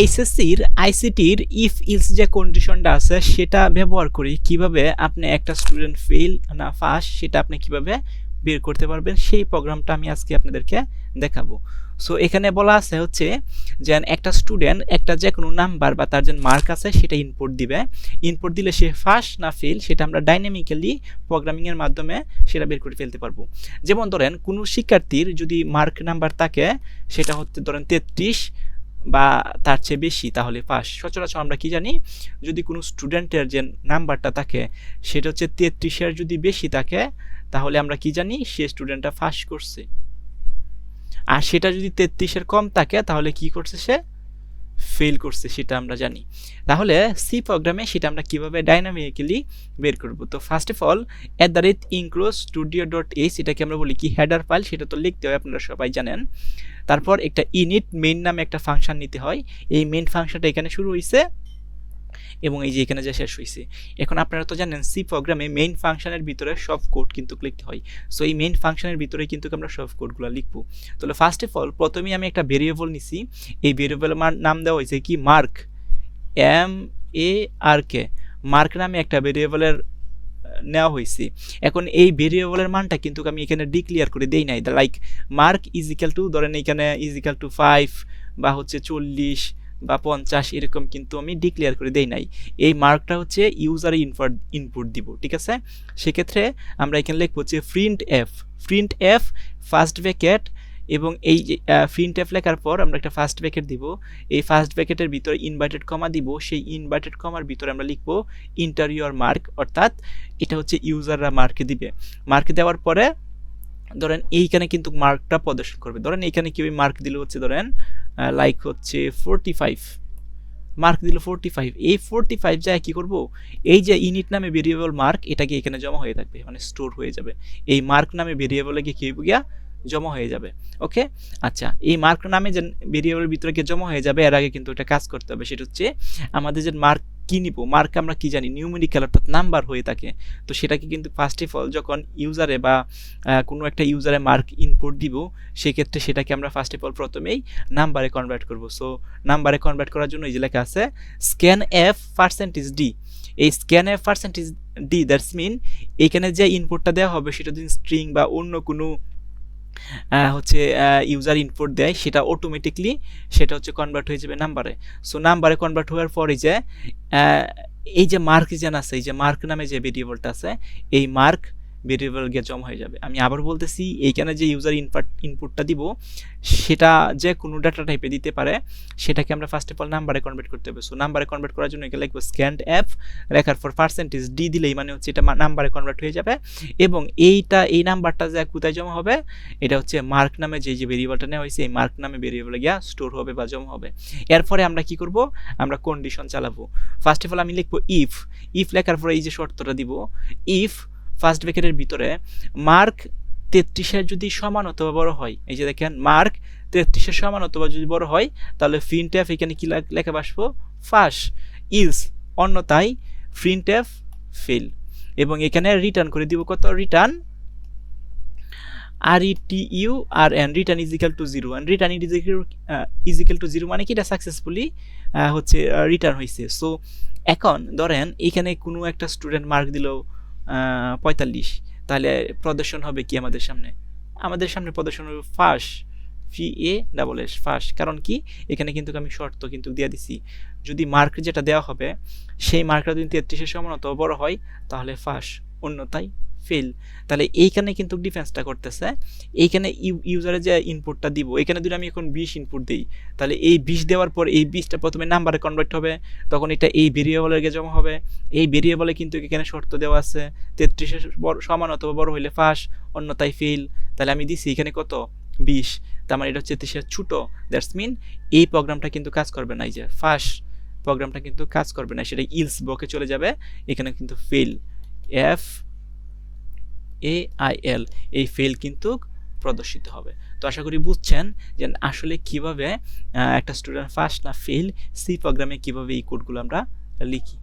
এইচএসসির আইসিটির if else যে কন্ডিশনটা আছে সেটা ব্যবহার করে কিভাবে আপনি একটা স্টুডেন্ট ফেল না পাস সেটা আপনি কিভাবে বের করতে পারবেন সেই প্রোগ্রামটা আমি আজকে আপনাদেরকে দেখাবো। সো এখানে বলা আছে হচ্ছে যে একটা স্টুডেন্ট একটা যে কোনো নাম্বার বা তার যে মার্ক আছে সেটা ইনপুট দিবে, ইনপুট দিলে সে পাস না ফেল সেটা আমরা ডাইনামিক্যালি প্রোগ্রামিংয়ের মাধ্যমে সেটা বের করে ফেলতে পারবো। যেমন ধরেন কোনো শিক্ষার্থীর যদি মার্ক নাম্বার থাকে সেটা হচ্ছে ধরেন 33 বা তার চেয়ে বেশি তাহলে পাস। সচরাচর আমরা কি জানি, যদি কোনো স্টুডেন্টের যে নাম্বারটা থাকে সেটা হচ্ছে 33-এর যদি বেশি থাকে তাহলে আমরা কি জানি সে স্টুডেন্টটা পাস করছে, আর সেটা যদি 33-এর কম থাকে তাহলে কি করছে সে ফেল করছে সেটা আমরা জানি। তাহলে সি প্রোগ্রামে সেটা আমরা কিভাবে ডাইনামিক্যালি বের করব। তো ফার্স্ট অফ অল @include_studio.h এটাকে আমরা বলি কি হেডার ফাইল, সেটা তো লিখতে হয় আপনারা সবাই জানেন। তারপর একটা ইনিট মেইন নামে একটা ফাংশন নিতে হয়, এই মেইন ফাংশনটা এখানে শুরু হয়েছে এবং এই যে এখানে যে শেষ হয়েছে। এখন আপনারা তো জানেন সি প্রোগ্রামে মেইন ফাংশনের ভিতরে সব কোড কিন্তু লিখতে হয়। সো এই মেইন ফাংশনের ভিতরে কিন্তু আমরা সব কোডগুলো লিখবো। তাহলে ফার্স্ট অফ অল প্রথমেই আমি একটা ভেরিয়েবল নিছি, এই ভেরিয়েবলের নাম দেওয়া হয়েছে কি মার্ক, MARK, মার্ক নামে একটা ভেরিয়েবলের নেওয়া হয়েছে। এখন এই ভেরিয়েবলের মানটা কিন্তু আমি এখানে ডিক্লেয়ার করে দেই নাই, like mark is equal to ধরেন এখানে ইজ ইকুয়াল টু 5 বা হচ্ছে 40 বা 50 এরকম কিন্তু আমি ডিক্লেয়ার করে দেই নাই। এই মার্কটা হচ্ছে ইউজারে ইনপুট দিব, ঠিক আছে। সেক্ষেত্রে আমরা এখানে লিখবো হচ্ছে প্রিন্ট এফ ফার্স্ট ব্র্যাকেট, এবং এই যে প্রিন্ট এফ লেখার পর আমরা একটা ফার্স্ট ব্র্যাকেট দিব, এই ফার্স্ট ব্র্যাকেটের ভিতরে ইনভার্টেড কমা দিব, সেই ইনভার্টেড কমার ভিতরে আমরা লিখবো ইন্টার ইউর মার্ক, অর্থাৎ এটা হচ্ছে ইউজাররা মার্ক দিবে। মার্ক দেওয়ার পরে ধরেন এইখানে কিন্তু মার্কটা প্রদর্শন করবে। ধরেন এইখানে কি মার্ক দিল হচ্ছে ধরেন লাইক হচ্ছে 45, মার্ক দিল 45। এই 45 যায় কি করব, এই যে ইনিট নামে ভেরিয়েবল মার্ক এটাকে এখানে জমা হয়ে থাকবে, মানে স্টোর হয়ে যাবে। এই মার্ক নামে ভেরিয়েবলে গিয়ে কি হইব গিয়া জমা হয়ে যাবে। ওকে, আচ্ছা, এই মার্ক নামে যে ভেরিয়েবলের ভিতরে গিয়ে জমা হয়ে যাবে, এর আগে কিন্তু এটা কাজ করতে হবে। সেটা হচ্ছে আমাদের যে মার্ক কি নিব, মার্ক আমরা কি জানি নিউমেরিক্যাল অর্থাৎ নাম্বার হয়ে থাকে। তো সেটাকে কিন্তু ফার্স্ট অফ অল যখন ইউজারে বা কোনো একটা ইউজারে মার্ক ইনপুট দিব, সেক্ষেত্রে সেটাকে আমরা ফার্স্ট অফ অল প্রথমেই নাম্বারে কনভার্ট করব। সো নাম্বারে কনভার্ট করার জন্য এই যে লেখা আছে scanf%d, এই scanf%d দ্যাটস মিন এখানে যে ইনপুটটা দেওয়া হবে সেটা যদি স্ট্রিং বা অন্য কোনো হচ্ছে ইউজার ইনপুট দেয়, সেটা অটোমেটিকলি সেটা হচ্ছে কনভার্ট হয়ে যাবে নাম্বারে। সো নাম্বারে কনভার্ট হওয়ার পরে যে এই যে মার্ক যেন আছে, এই যে মার্ক নামে যে ভেরিয়েবলটা আছে, এই মার্ক ভেরিয়েবল গিয়ে জমা হয়ে যাবে। আমি আবার বলতেছি, এইখানে যে ইউজার ইনপুটটা দিব সেটা যে কোনো ডাটা টাইপে দিতে পারে, সেটাকে আমরা ফার্স্ট অফ অল নাম্বারে কনভার্ট করতে হবে। সো নাম্বারে কনভার্ট করার জন্য এখানে লিখবো scanf, লেখার পর %d দিলেই মানে হচ্ছে এটা নাম্বারে কনভার্ট হয়ে যাবে। এবং এই নাম্বারটা যে কোথায় জমা হবে, এটা হচ্ছে মার্ক নামে যে ভেরিয়েবলটা নেওয়া হয়েছে এই মার্ক নামে ভেরিয়েবলে গিয়া স্টোর হবে বা জমা হবে। এরপরে আমরা কি করব, আমরা কন্ডিশন চালাবো। ফার্স্ট অফ অল আমি লিখবো ইফ লেখার পরে এই যে শর্তটা দিব, ইফ ফার্স্ট ব্র্যাকেটের ভিতরে মার্ক 33-এর যদি সমান অথবা বড় হয়, এই যে দেখেন মার্ক 33-এর সমান অথবা যদি বড় হয় তাহলে printf এখানে কি লেখা বসবো পাস, ইলস অন্যথায় printf ফেল। এবং এখানে রিটার্ন করে দিব কত, return return is equal to 0, and return is equal to 0 মানে কি এটা সাকসেসফুলি হচ্ছে রিটার্ন হয়েছে। সো এখন ধরেন এখানে কোনো একটা স্টুডেন্ট মার্ক দিল 45, তাহলে প্রদর্শন হবে কি আমাদের সামনে প্রদর্শন হবে ফার্স্ট, FASS ফার্স্ট। কারণ কি এখানে কিন্তু আমি শর্ত কিন্তু দিয়ে দিছি, যদি মার্ক যেটা দেওয়া হবে সেই মার্কটা যদি 33-এর সমান অথবা বড় হয় তাহলে ফার্স্ট, অন্যথায় ফেল। তাহলে এইখানে কিন্তু ডিফেন্সটা করতেছে। এইখানে ইউজারে যে ইনপুটটা দিব, এখানে যদি আমি এখন 20 ইনপুট দিই, তাহলে এই 20 দেওয়ার পর এই 20টা প্রথমে নাম্বারে কনভার্ট হবে, তখন এটা এই ভেরিয়েবলের গিয়ে জমা হবে। এই ভেরিয়েবলে কিন্তু এখানে শর্ত দেওয়া আছে 33-এর সমান অথবা বড় হইলে ফার্স্ট, অন্যথায় ফেল। তাহলে আমি দিছি এখানে কত 20, তার মানে এটা হচ্ছে 33-এর ছোট, দ্যাটস মিন এই প্রোগ্রামটা কিন্তু কাজ করবে না। এই যে ফার্স্ট প্রোগ্রামটা কিন্তু কাজ করবে না, সেটা ইলস ব্লকে চলে যাবে, এখানে কিন্তু ফেল, FAIL, এই ফেল কিন্তু প্রদর্শিত হবে। তো আশা করি বুঝছেন যে আসলে কিভাবে একটা স্টুডেন্ট ফার্স্ট না ফেল সি প্রোগ্রামে কিভাবে এই কোডগুলো আমরা লিখি।